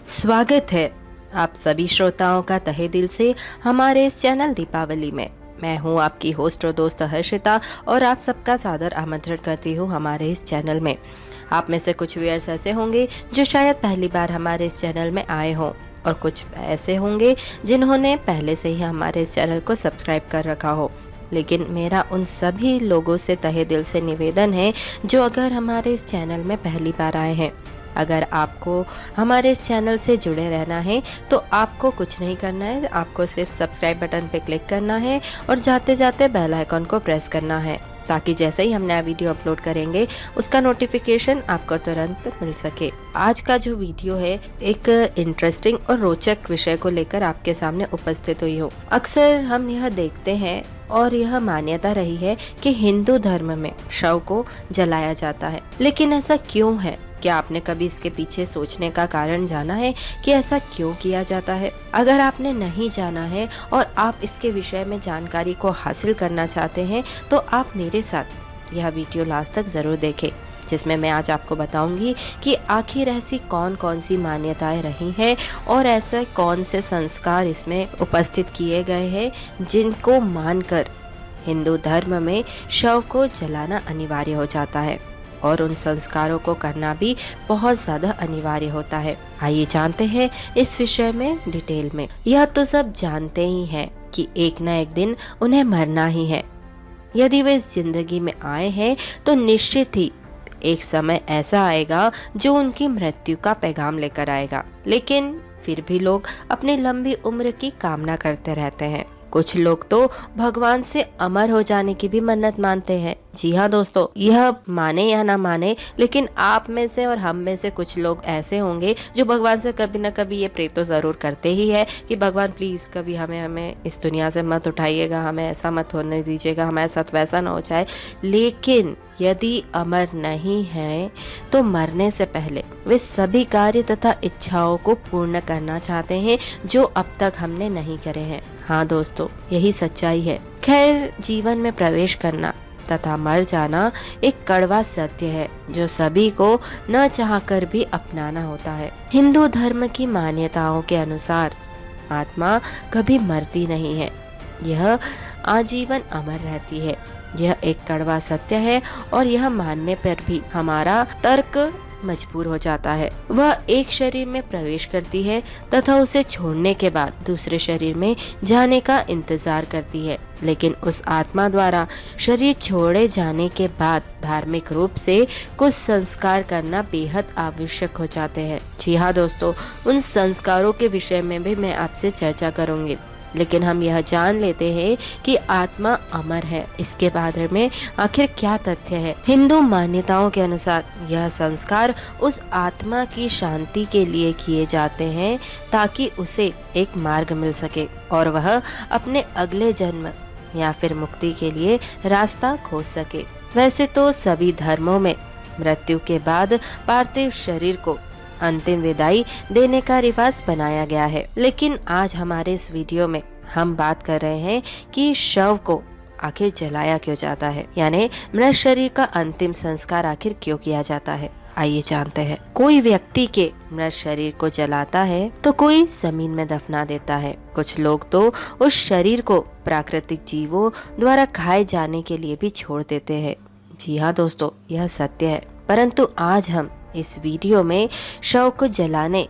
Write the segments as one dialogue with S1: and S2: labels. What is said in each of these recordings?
S1: स्वागत है आप सभी श्रोताओं का तहे दिल से हमारे इस चैनल दीपावली में। मैं हूं आपकी होस्ट और दोस्त हर्षिता और आप सबका सादर आमंत्रण करती हूं हमारे इस चैनल में। आप में से कुछ व्यूअर्स ऐसे होंगे जो शायद पहली बार हमारे इस चैनल में आए हों और कुछ ऐसे होंगे जिन्होंने पहले से ही हमारे इस चैनल को सब्सक्राइब कर रखा हो। लेकिन मेरा उन सभी लोगों से तहे दिल से निवेदन है जो अगर हमारे इस चैनल में पहली बार आए हैं, अगर आपको हमारे इस चैनल से जुड़े रहना है तो आपको कुछ नहीं करना है, आपको सिर्फ सब्सक्राइब बटन पे क्लिक करना है और जाते जाते बेल आइकॉन को प्रेस करना है ताकि जैसे ही हम नया वीडियो अपलोड करेंगे उसका नोटिफिकेशन आपको तुरंत मिल सके। आज का जो वीडियो है एक इंटरेस्टिंग और रोचक विषय को लेकर आपके सामने उपस्थित हुई हूँ। अक्सर हम यह देखते हैं और यह मान्यता रही है कि हिंदू धर्म में शव को जलाया जाता है, लेकिन ऐसा क्यों है? क्या आपने कभी इसके पीछे सोचने का कारण जाना है कि ऐसा क्यों किया जाता है? अगर आपने नहीं जाना है और आप इसके विषय में जानकारी को हासिल करना चाहते हैं तो आप मेरे साथ यह वीडियो लास्ट तक जरूर देखें, जिसमें मैं आज आपको बताऊंगी कि आखिर ऐसी कौन कौन सी मान्यताएं रही हैं और ऐसे कौन से संस्कार इसमें उपस्थित किए गए हैं जिनको मानकर हिंदू धर्म में शव को जलाना अनिवार्य हो जाता है और उन संस्कारों को करना भी बहुत ज़्यादा अनिवार्य होता है। आइए जानते हैं इस विषय में डिटेल में। यह तो सब जानते ही हैं कि एक न एक दिन उन्हें मरना ही है। यदि वे इस जिंदगी में आए हैं तो निश्चित ही एक समय ऐसा आएगा जो उनकी मृत्यु का पैगाम लेकर आएगा, लेकिन फिर भी लोग अपनी लंबी उम्र की कामना करते रहते हैं। कुछ लोग तो भगवान से अमर हो जाने की भी मन्नत मानते हैं। जी हाँ दोस्तों, यह माने या ना माने, लेकिन आप में से और हम में से कुछ लोग ऐसे होंगे जो भगवान से कभी ना कभी ये प्रे तो जरूर करते ही है कि भगवान प्लीज कभी हमें इस दुनिया से मत उठाइएगा, हमें ऐसा मत होने दीजिएगा, हमारे साथ वैसा ना हो जाए। लेकिन यदि अमर नहीं है तो मरने से पहले वे सभी कार्य तथा इच्छाओं को पूर्ण करना चाहते हैं जो अब तक हमने नहीं करे हैं। हाँ दोस्तों, यही सच्चाई है। खैर, जीवन में प्रवेश करना तथा मर जाना एक कड़वा सत्य है जो सभी को न चाहकर भी अपनाना होता है। हिंदू धर्म की मान्यताओं के अनुसार आत्मा कभी मरती नहीं है, यह आजीवन अमर रहती है। यह एक कड़वा सत्य है और यह मानने पर भी हमारा तर्क मजबूर हो जाता है। वह एक शरीर में प्रवेश करती है तथा उसे छोड़ने के बाद दूसरे शरीर में जाने का इंतजार करती है, लेकिन उस आत्मा द्वारा शरीर छोड़े जाने के बाद धार्मिक रूप से कुछ संस्कार करना बेहद आवश्यक हो जाते हैं। जी हाँ दोस्तों, उन संस्कारों के विषय में भी मैं आपसे चर्चा करूंगी, लेकिन हम यह जान लेते हैं कि आत्मा अमर है। इसके बारे में आखिर क्या तथ्य है? हिंदू मान्यताओं के अनुसार यह संस्कार उस आत्मा की शांति के लिए किए जाते हैं ताकि उसे एक मार्ग मिल सके और वह अपने अगले जन्म या फिर मुक्ति के लिए रास्ता खोज सके। वैसे तो सभी धर्मों में मृत्यु के बाद पार्थिव शरीर को अंतिम विदाई देने का रिवाज बनाया गया है, लेकिन आज हमारे इस वीडियो में हम बात कर रहे हैं कि शव को आखिर जलाया क्यों जाता है, यानी मृत शरीर का अंतिम संस्कार आखिर क्यों किया जाता है। आइए जानते हैं। कोई व्यक्ति के मृत शरीर को जलाता है तो कोई जमीन में दफना देता है। कुछ लोग तो उस शरीर को प्राकृतिक जीवों द्वारा खाए जाने के लिए भी छोड़ देते हैं। जी हाँ दोस्तों, यह सत्य है, परंतु आज हम इस वीडियो में शव को जलाने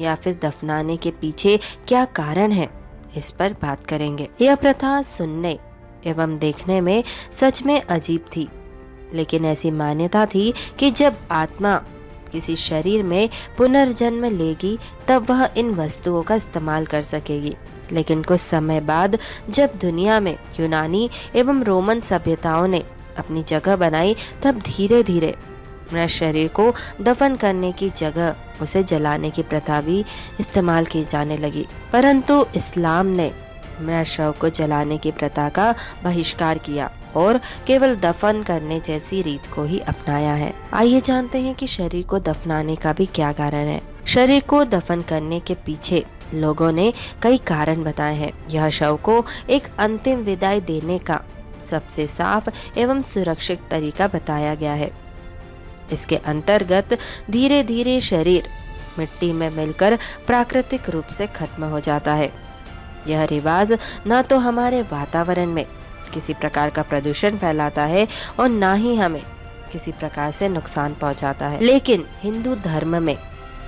S1: या फिर दफनाने के पीछे क्या कारण है, इस पर बात करेंगे। यह प्रथा सुनने एवं देखने में सच में अजीब थी, लेकिन ऐसी मान्यता थी कि जब आत्मा किसी शरीर में पुनर्जन्म लेगी तब वह इन वस्तुओं का इस्तेमाल कर सकेगी। लेकिन कुछ समय बाद जब दुनिया में यूनानी एवं रोमन सभ्यताओं ने अपनी जगह बनाई, तब धीरे धीरे मृत शरीर को दफन करने की जगह उसे जलाने की प्रथा भी इस्तेमाल की जाने लगी। परंतु इस्लाम ने मृत शव को जलाने की प्रथा का बहिष्कार किया और केवल दफन करने जैसी रीत को ही अपनाया है। आइए जानते हैं कि शरीर को दफनाने का भी क्या कारण है। शरीर को दफन करने के पीछे लोगों ने कई कारण बताए हैं। यह शव को एक अंतिम विदाई देने का सबसे साफ एवं सुरक्षित तरीका बताया गया है। इसके अंतर्गत धीरे धीरे शरीर मिट्टी में मिलकर प्राकृतिक रूप से खत्म हो जाता है। यह रिवाज न तो हमारे वातावरण में किसी प्रकार का प्रदूषण फैलाता है और ना ही हमें किसी प्रकार से नुकसान पहुंचाता है। लेकिन हिंदू धर्म में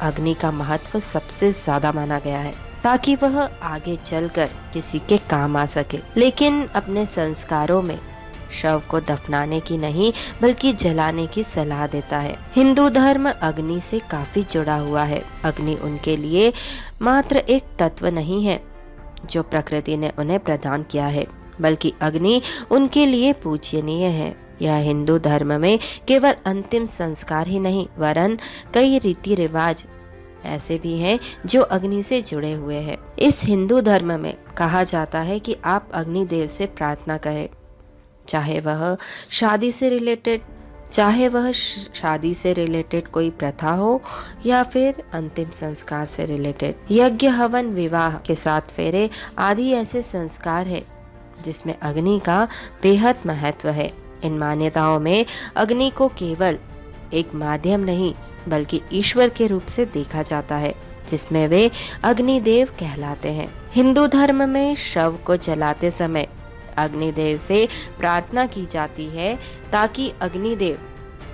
S1: अग्नि का महत्व सबसे ज्यादा माना गया है ताकि वह आगे चलकर किसी के काम आ सके। लेकिन अपने संस्कारों में शव को दफनाने की नहीं बल्कि जलाने की सलाह देता है। हिंदू धर्म अग्नि से काफी जुड़ा हुआ है। अग्नि उनके लिए मात्र एक तत्व नहीं है जो प्रकृति ने उन्हें प्रदान किया है, बल्कि अग्नि उनके लिए पूजनीय है। यह हिंदू धर्म में केवल अंतिम संस्कार ही नहीं वरन कई रीति रिवाज ऐसे भी हैं जो अग्नि से जुड़े हुए हैं। इस हिंदू धर्म में कहा जाता है कि आप अग्नि देव से प्रार्थना करें, चाहे वह शादी से रिलेटेड कोई प्रथा हो या फिर अंतिम संस्कार से रिलेटेड। यज्ञ, हवन, विवाह के 7 फेरे आदि ऐसे संस्कार है जिसमें अग्नि का बेहद महत्व है। इन मान्यताओं में अग्नि को केवल एक माध्यम नहीं बल्कि ईश्वर के रूप से देखा जाता है, जिसमें वे अग्निदेव कहलाते हैं। हिंदू धर्म में शव को जलाते समय अग्निदेव से प्रार्थना की जाती है ताकि अग्निदेव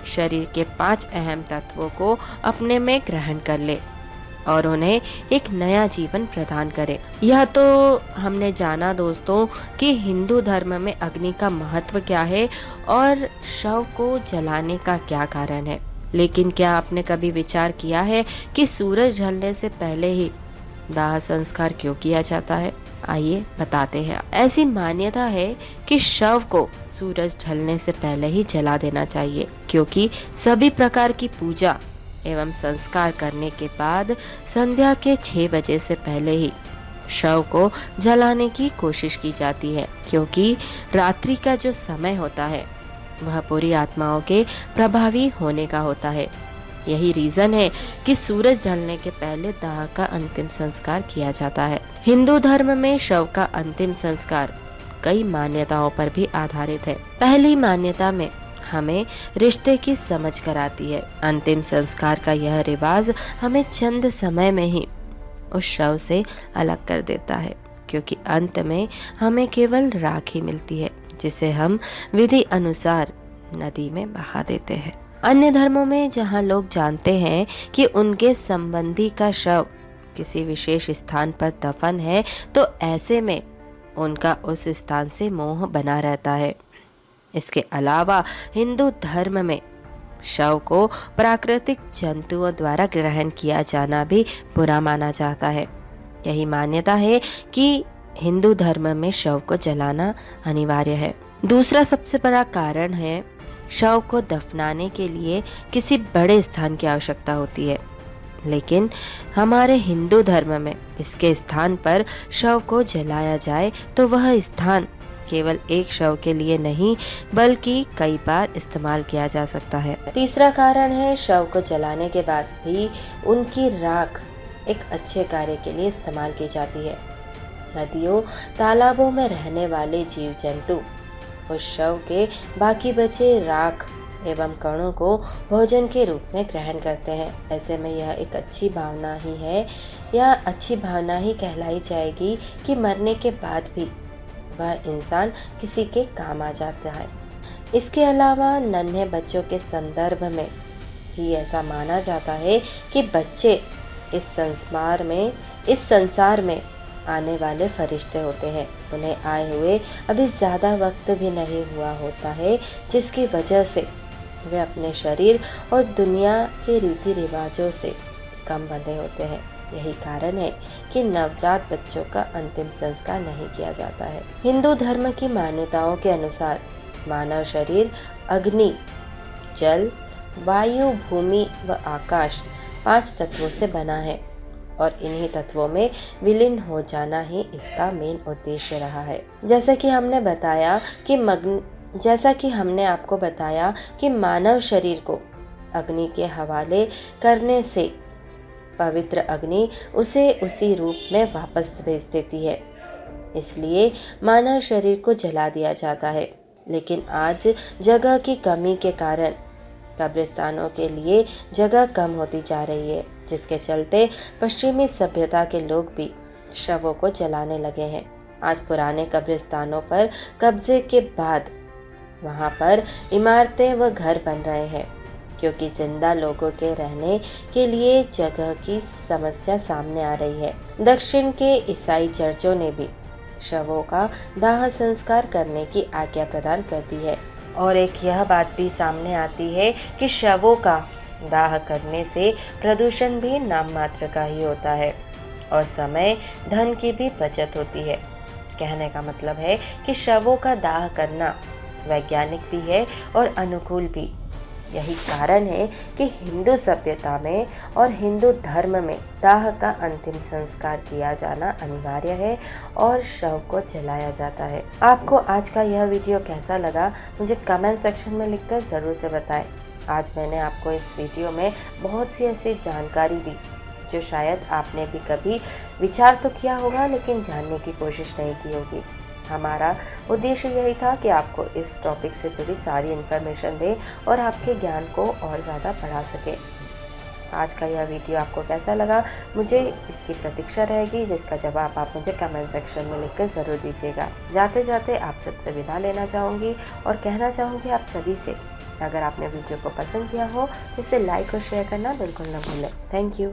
S1: शरीर के 5 अहम तत्वों को अपने में ग्रहण कर ले और उन्हें एक नया जीवन प्रदान करे। यह तो हमने जाना दोस्तों कि हिंदू धर्म में अग्नि का महत्व क्या है और शव को जलाने का क्या कारण है। लेकिन क्या आपने कभी विचार किया है कि सूरज ढलने से पहले ही दाह संस्कार क्यों किया जाता है? आइए बताते हैं। ऐसी मान्यता है कि शव को सूरज ढलने से पहले ही जला देना चाहिए, क्योंकि सभी प्रकार की पूजा एवं संस्कार करने के बाद संध्या के 6 बजे से पहले ही शव को जलाने की कोशिश की जाती है, क्योंकि रात्रि का जो समय होता है वह पूरी आत्माओं के प्रभावी होने का होता है। यही रीजन है कि सूरज ढलने के पहले दाह का अंतिम संस्कार किया जाता है। हिंदू धर्म में शव का अंतिम संस्कार कई मान्यताओं पर भी आधारित है। पहली मान्यता में हमें रिश्ते की समझ कराती है। अंतिम संस्कार का यह रिवाज हमें चंद समय में ही उस शव से अलग कर देता है, क्योंकि अंत में हमें केवल राख ही मिलती है जिसे हम विधि अनुसार नदी में बहा देते हैं। अन्य धर्मों में जहाँ लोग जानते हैं कि उनके संबंधी का शव किसी विशेष स्थान पर दफन है, तो ऐसे में उनका उस स्थान से मोह बना रहता है। इसके अलावा हिंदू धर्म में शव को प्राकृतिक जंतुओं द्वारा ग्रहण किया जाना भी बुरा माना जाता है। यही मान्यता है कि हिंदू धर्म में शव को जलाना अनिवार्य है। दूसरा सबसे बड़ा कारण है शव को दफनाने के लिए किसी बड़े स्थान की आवश्यकता होती है, लेकिन हमारे हिंदू धर्म में इसके स्थान पर शव को जलाया जाए तो वह स्थान केवल एक शव के लिए नहीं बल्कि कई बार इस्तेमाल किया जा सकता है। तीसरा कारण है शव को जलाने के बाद भी उनकी राख एक अच्छे कार्य के लिए इस्तेमाल की जाती है। नदियों, तालाबों में रहने वाले जीव जंतु उस शव के बाकी बचे राख एवं कणों को भोजन के रूप में ग्रहण करते हैं। ऐसे में यह एक अच्छी भावना ही है या अच्छी भावना ही कहलाई जाएगी कि मरने के बाद भी वह इंसान किसी के काम आ जाता है। इसके अलावा नन्हे बच्चों के संदर्भ में ही ऐसा माना जाता है कि बच्चे इस संसार में आने वाले फरिश्ते होते हैं। उन्हें आए हुए अभी ज़्यादा वक्त भी नहीं हुआ होता है, जिसकी वजह से वे अपने शरीर और दुनिया के रीति रिवाजों से कम बंधे होते हैं। यही कारण है कि नवजात बच्चों का अंतिम संस्कार नहीं किया जाता है। हिंदू धर्म की मान्यताओं के अनुसार मानव शरीर अग्नि, जल, वायु, भूमि व आकाश 5 तत्वों से बना है और इन्हीं तत्वों में विलीन हो जाना ही इसका मेन उद्देश्य रहा है। जैसा कि हमने आपको बताया कि मानव शरीर को अग्नि के हवाले करने से पवित्र अग्नि उसे उसी रूप में वापस भेज देती है। इसलिए मानव शरीर को जला दिया जाता है। लेकिन आज जगह की कमी के कारण कब्रिस्तानों के लिए जगह कम होती जा रही है, जिसके चलते पश्चिमी सभ्यता के लोग भी शवों को जलाने लगे हैं। आज पुराने कब्रिस्तानों पर कब्जे के बाद वहां पर इमारतें व घर बन रहे हैं, क्योंकि जिंदा लोगों के रहने के लिए जगह की समस्या सामने आ रही है। दक्षिण के ईसाई चर्चों ने भी शवों का दाह संस्कार करने की आज्ञा प्रदान कर दी है। और एक यह बात भी सामने आती है कि शवों का दाह करने से प्रदूषण भी नाम मात्र का ही होता है और समय धन की भी बचत होती है। कहने का मतलब है कि शवों का दाह करना वैज्ञानिक भी है और अनुकूल भी। यही कारण है कि हिंदू सभ्यता में और हिंदू धर्म में दाह का अंतिम संस्कार किया जाना अनिवार्य है और शव को जलाया जाता है। आपको आज का यह वीडियो कैसा लगा मुझे कमेंट सेक्शन में लिखकर ज़रूर से बताएं। आज मैंने आपको इस वीडियो में बहुत सी ऐसी जानकारी दी जो शायद आपने भी कभी विचार तो किया होगा लेकिन जानने की कोशिश नहीं की होगी। हमारा उद्देश्य यही था कि आपको इस टॉपिक से जुड़ी सारी इन्फॉर्मेशन दें और आपके ज्ञान को और ज़्यादा बढ़ा सके। आज का यह वीडियो आपको कैसा लगा मुझे इसकी प्रतीक्षा रहेगी, जिसका जवाब आप मुझे कमेंट सेक्शन में लिखकर ज़रूर दीजिएगा। जाते जाते आप सबसे विदा लेना चाहूँगी और कहना चाहूँगी आप सभी से, अगर आपने वीडियो को पसंद किया हो तो इसे लाइक और शेयर करना बिल्कुल न भूलें। Thank you.